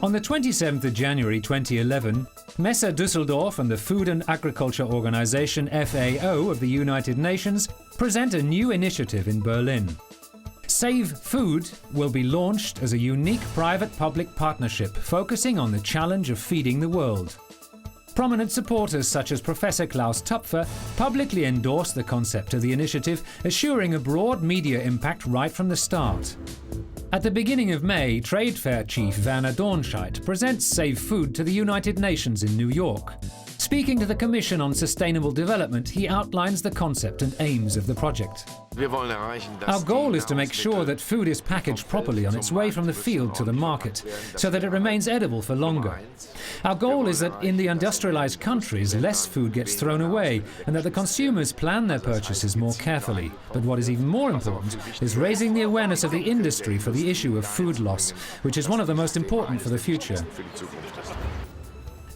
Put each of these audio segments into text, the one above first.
On the 27th of January 2011, Messe Düsseldorf and the Food and Agriculture Organization FAO of the United Nations present a new initiative in Berlin. Save Food will be launched as a unique private-public partnership focusing on the challenge of feeding the world. Prominent supporters such as Professor Klaus Töpfer publicly endorsed the concept of the initiative, assuring a broad media impact right from the start. At the beginning of May, Trade Fair chief Werner Dornscheidt presents Save Food to the United Nations in New York. Speaking to the Commission on Sustainable Development, he outlines the concept and aims of the project. Our goal is to make sure that food is packaged properly on its way from the field to the market, so that it remains edible for longer. Our goal is that in the industrialized countries, less food gets thrown away and that the consumers plan their purchases more carefully. But what is even more important is raising the awareness of the industry for the issue of food loss, which is one of the most important for the future.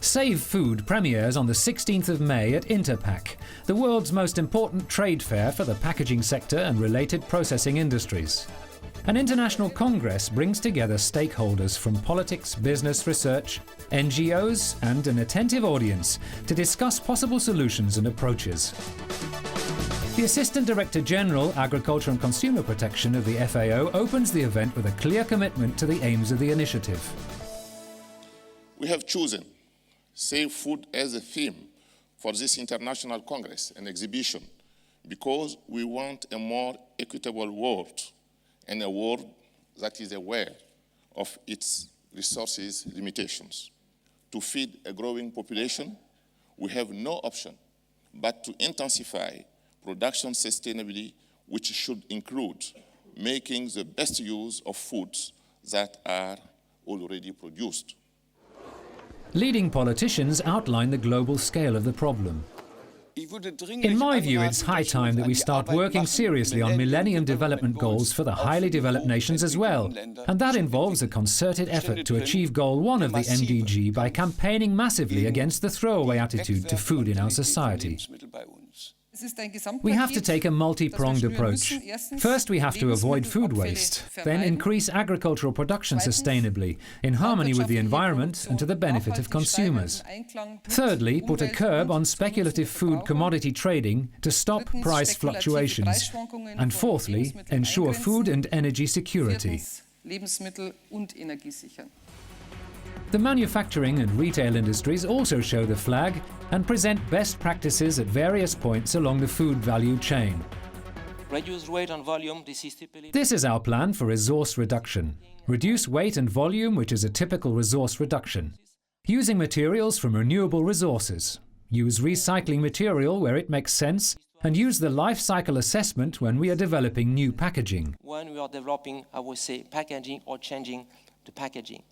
Save Food premieres on the 16th of May at Interpack, the world's most important trade fair for the packaging sector and related processing industries. An international congress brings together stakeholders from politics, business, research, NGOs and an attentive audience to discuss possible solutions and approaches. The Assistant Director General, Agriculture and Consumer Protection of the FAO opens the event with a clear commitment to the aims of the initiative. We have chosen Save Food as a theme for this international congress and exhibition because we want a more equitable world and a world that is aware of its resources limitations. To feed a growing population, we have no option but to intensify production sustainability, which should include making the best use of foods that are already produced. Leading politicians outline the global scale of the problem. In my view, it's high time that we start working seriously on Millennium Development Goals for the highly developed nations as well. And that involves a concerted effort to achieve Goal 1 of the MDG by campaigning massively against the throwaway attitude to food in our society. We have to take a multi-pronged approach. First, we have to avoid food waste, then increase agricultural production sustainably, in harmony with the environment and to the benefit of consumers. Thirdly, put a curb on speculative food commodity trading to stop price fluctuations. And fourthly, ensure food and energy security. The manufacturing and retail industries also show the flag and present best practices at various points along the food value chain. Reduce weight and volume. This is our plan for resource reduction. Reduce weight and volume, which is a typical resource reduction. Using materials from renewable resources. Use recycling material where it makes sense and use the life cycle assessment when we are developing new packaging. When we are developing, I would say, packaging or changing the packaging.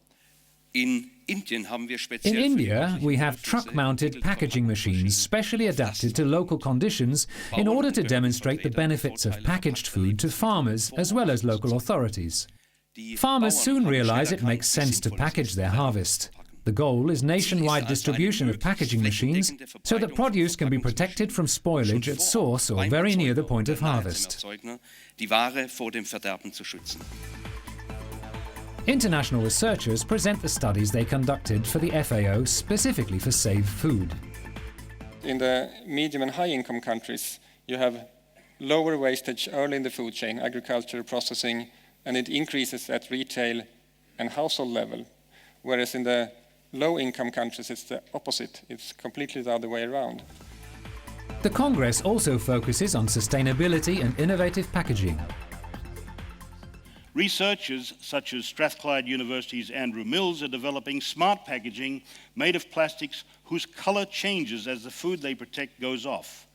In India, we have truck-mounted packaging machines specially adapted to local conditions in order to demonstrate the benefits of packaged food to farmers as well as local authorities. Farmers soon realize it makes sense to package their harvest. The goal is nationwide distribution of packaging machines so that produce can be protected from spoilage at source or very near the point of harvest. International researchers present the studies they conducted for the FAO specifically for Save Food. In the medium and high income countries, you have lower wastage early in the food chain, agriculture, processing, and it increases at retail and household level. Whereas in the low income countries, it's the opposite. It's completely the other way around. The Congress also focuses on sustainability and innovative packaging. Researchers such as Strathclyde University's Andrew Mills are developing smart packaging made of plastics whose color changes as the food they protect goes off.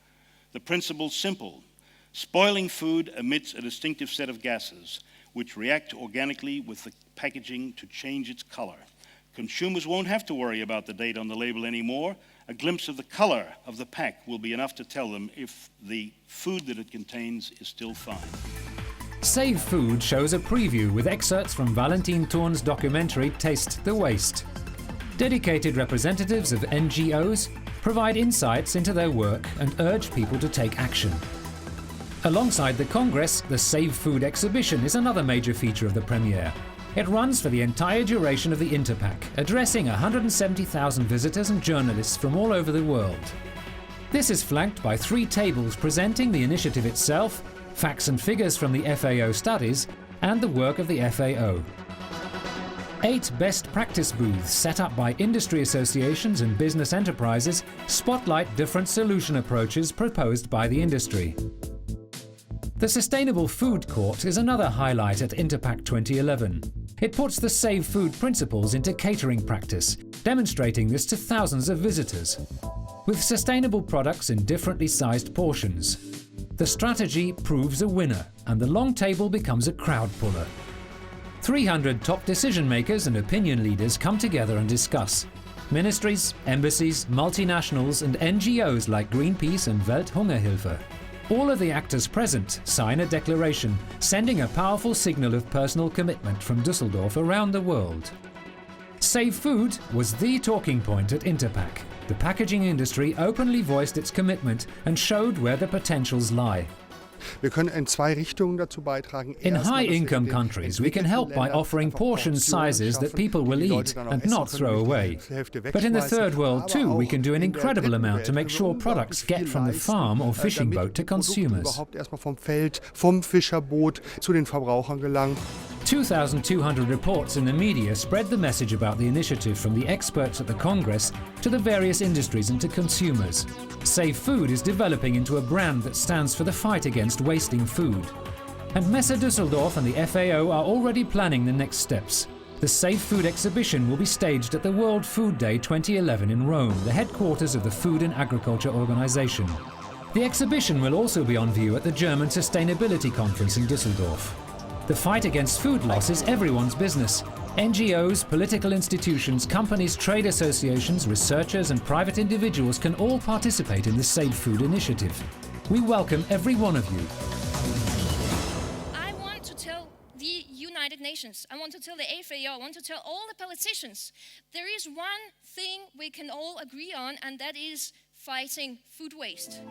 The principle's simple. Spoiling food emits a distinctive set of gases which react organically with the packaging to change its color. Consumers won't have to worry about the date on the label anymore. A glimpse of the color of the pack will be enough to tell them if the food that it contains is still fine. Save Food shows a preview with excerpts from Valentin Thurn's documentary Taste the Waste. Dedicated representatives of NGOs provide insights into their work and urge people to take action. Alongside the Congress, the Save Food exhibition is another major feature of the premiere. It runs for the entire duration of the Interpack, addressing 170,000 visitors and journalists from all over the world. This is flanked by 3 tables presenting the initiative itself, facts and figures from the FAO studies, and the work of the FAO. 8 best practice booths set up by industry associations and business enterprises spotlight different solution approaches proposed by the industry. The Sustainable Food Court is another highlight at Interpack 2011. It puts the Save Food principles into catering practice, demonstrating this to thousands of visitors. With sustainable products in differently sized portions, the strategy proves a winner and the long table becomes a crowd puller. 300 top decision makers and opinion leaders come together and discuss. Ministries, embassies, multinationals and NGOs like Greenpeace and Welthungerhilfe. All of the actors present sign a declaration, sending a powerful signal of personal commitment from Düsseldorf around the world. Save Food was the talking point at Interpack. The packaging industry openly voiced its commitment and showed where the potentials lie. In high-income countries, we can help by offering portion sizes that people will eat and not throw away. But in the third world too, we can do an incredible amount to make sure products get from the farm or fishing boat to consumers. 2,200 reports in the media spread the message about the initiative from the experts at the Congress to the various industries and to consumers. Save Food is developing into a brand that stands for the fight against wasting food. And Messe Düsseldorf and the FAO are already planning the next steps. The Save Food exhibition will be staged at the World Food Day 2011 in Rome, the headquarters of the Food and Agriculture Organization. The exhibition will also be on view at the German Sustainability Conference in Düsseldorf. The fight against food loss is everyone's business. NGOs, political institutions, companies, trade associations, researchers and private individuals can all participate in the Save Food initiative. We welcome every one of you. I want to tell the United Nations, I want to tell the FAO, I want to tell all the politicians, there is one thing we can all agree on, and that is fighting food waste.